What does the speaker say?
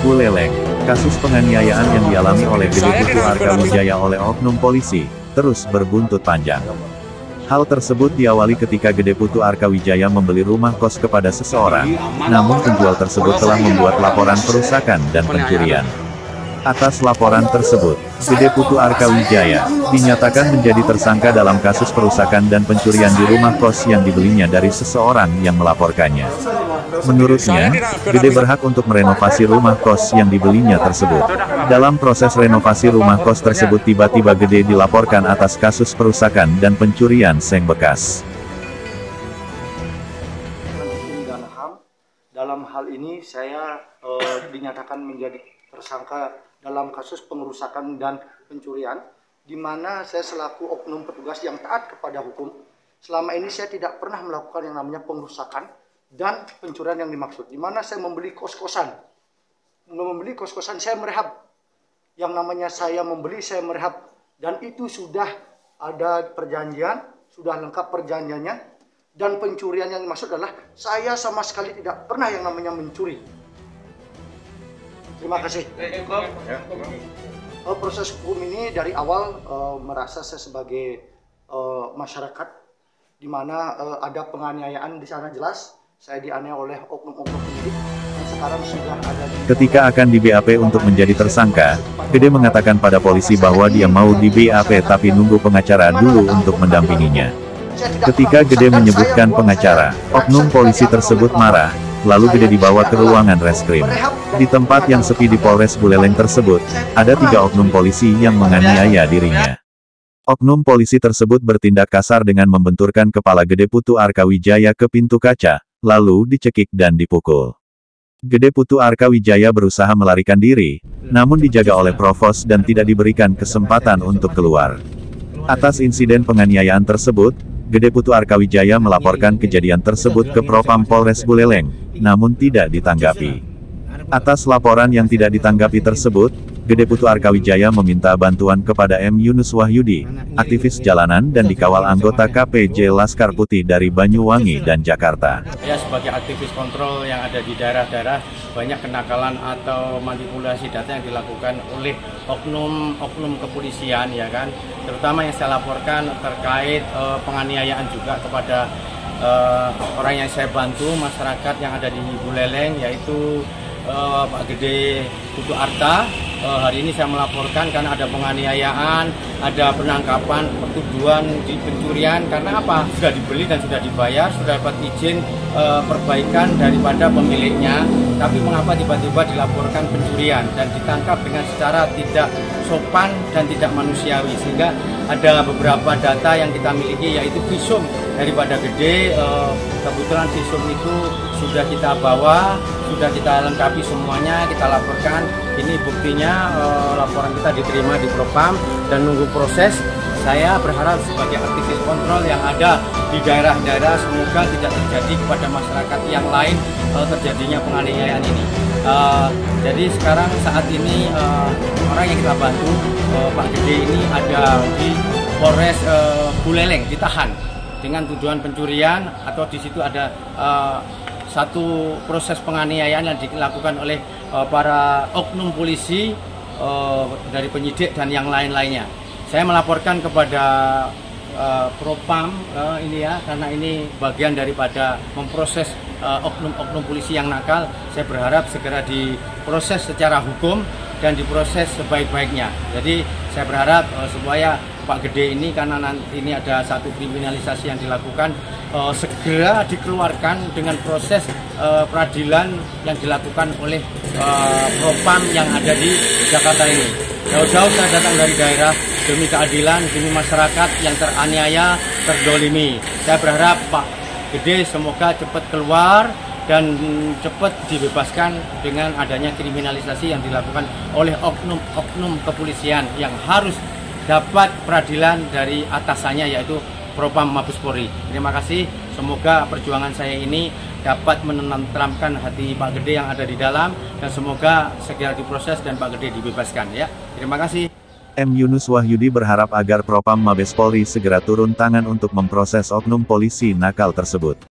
Buleleng. Kasus penganiayaan yang dialami oleh Gede Putu Arkawijaya oleh oknum polisi, terus berbuntut panjang. Hal tersebut diawali ketika Gede Putu Arkawijaya membeli rumah kos kepada seseorang, namun penjual tersebut telah membuat laporan perusakan dan pencurian. Atas laporan tersebut, Gede Putu Arkawijaya dinyatakan menjadi tersangka dalam kasus perusakan dan pencurian di rumah kos yang dibelinya dari seseorang yang melaporkannya. Menurutnya, Gede berhak untuk merenovasi rumah kos yang dibelinya tersebut. Dalam proses renovasi rumah kos tersebut tiba-tiba Gede dilaporkan atas kasus perusakan dan pencurian seng bekas. Dalam hal ini saya dinyatakan menjadi tersangka dalam kasus pengerusakan dan pencurian, di mana saya selaku oknum petugas yang taat kepada hukum, selama ini saya tidak pernah melakukan yang namanya pengerusakan dan pencurian yang dimaksud. Di mana saya membeli kos-kosan, saya merehab. Yang namanya saya membeli, saya merehab, dan itu sudah ada perjanjian, sudah lengkap perjanjiannya. Dan pencurian yang dimaksud adalah saya sama sekali tidak pernah yang namanya mencuri. Terima kasih. Proses hukum ini dari awal merasa saya sebagai masyarakat, di mana ada penganiayaan di sana jelas. Saya dianiaya oleh oknum-oknum penyidik yang sekarang sudah ada di... Ketika akan di BAP untuk menjadi tersangka, Gede mengatakan pada polisi bahwa dia mau di BAP tapi nunggu pengacara dulu untuk mendampinginya. Ketika Gede menyebutkan pengacara, oknum polisi tersebut marah, lalu Gede dibawa ke ruangan reskrim. Di tempat yang sepi di Polres Buleleng tersebut, ada 3 oknum polisi yang menganiaya dirinya. Oknum polisi tersebut bertindak kasar dengan membenturkan kepala Gede Putu Arkawijaya ke pintu kaca, lalu dicekik dan dipukul. Gede Putu Arkawijaya berusaha melarikan diri, namun dijaga oleh provos dan tidak diberikan kesempatan untuk keluar. Atas insiden penganiayaan tersebut, Gede Putu Arkawijaya melaporkan kejadian tersebut ke Propam Polres Buleleng, namun tidak ditanggapi. Atas laporan yang tidak ditanggapi tersebut, Gede Putu Arkawijaya meminta bantuan kepada M. Yunus Wahyudi, aktivis jalanan dan dikawal anggota KPJ Laskar Putih dari Banyuwangi dan Jakarta. Ya, sebagai aktivis kontrol yang ada di daerah-daerah, banyak kenakalan atau manipulasi data yang dilakukan oleh oknum kepolisian, ya kan. Terutama yang saya laporkan terkait penganiayaan juga kepada orang yang saya bantu, masyarakat yang ada di Buleleng, yaitu Pak Gede Putu Arta. Hari ini saya melaporkan karena ada penganiayaan, ada penangkapan, pertuduhan di pencurian. Karena apa? Sudah dibeli dan sudah dibayar, sudah dapat izin perbaikan daripada pemiliknya. Tapi mengapa tiba-tiba dilaporkan pencurian dan ditangkap dengan secara tidak sopan dan tidak manusiawi? Sehingga ada beberapa data yang kita miliki, yaitu visum daripada Gede. Kebetulan visum itu sudah kita bawa, sudah kita lengkapi semuanya, kita laporkan. Ini buktinya, laporan kita diterima di Propam dan nunggu proses. Saya berharap sebagai aktivis kontrol yang ada di daerah-daerah, semoga tidak terjadi kepada masyarakat yang lain terjadinya penganiayaan ini. Jadi sekarang saat ini orang yang kita bantu, Pak Gede ini ada di Polres Buleleng, ditahan dengan tuduhan pencurian, atau di situ ada satu proses penganiayaan yang dilakukan oleh para oknum polisi dari penyidik dan yang lain-lainnya. Saya melaporkan kepada Propam ini ya, karena ini bagian daripada memproses oknum-oknum polisi yang nakal. Saya berharap segera diproses secara hukum dan diproses sebaik-baiknya. Jadi saya berharap supaya Pak Gede ini, karena nanti ini ada satu kriminalisasi yang dilakukan, segera dikeluarkan dengan proses peradilan yang dilakukan oleh Propam yang ada di Jakarta ini. Jauh-jauh saya datang dari daerah demi keadilan, demi masyarakat yang teraniaya, terdolimi. Saya berharap Pak Gede semoga cepat keluar dan cepat dibebaskan dengan adanya kriminalisasi yang dilakukan oleh oknum kepolisian yang harus dapat peradilan dari atasannya, yaitu Propam Mabes Polri. Terima kasih, semoga perjuangan saya ini dapat menenteramkan hati Pak Gede yang ada di dalam, dan semoga segera diproses dan Pak Gede dibebaskan ya. Terima kasih. M. Yunus Wahyudi berharap agar Propam Mabes Polri segera turun tangan untuk memproses oknum polisi nakal tersebut.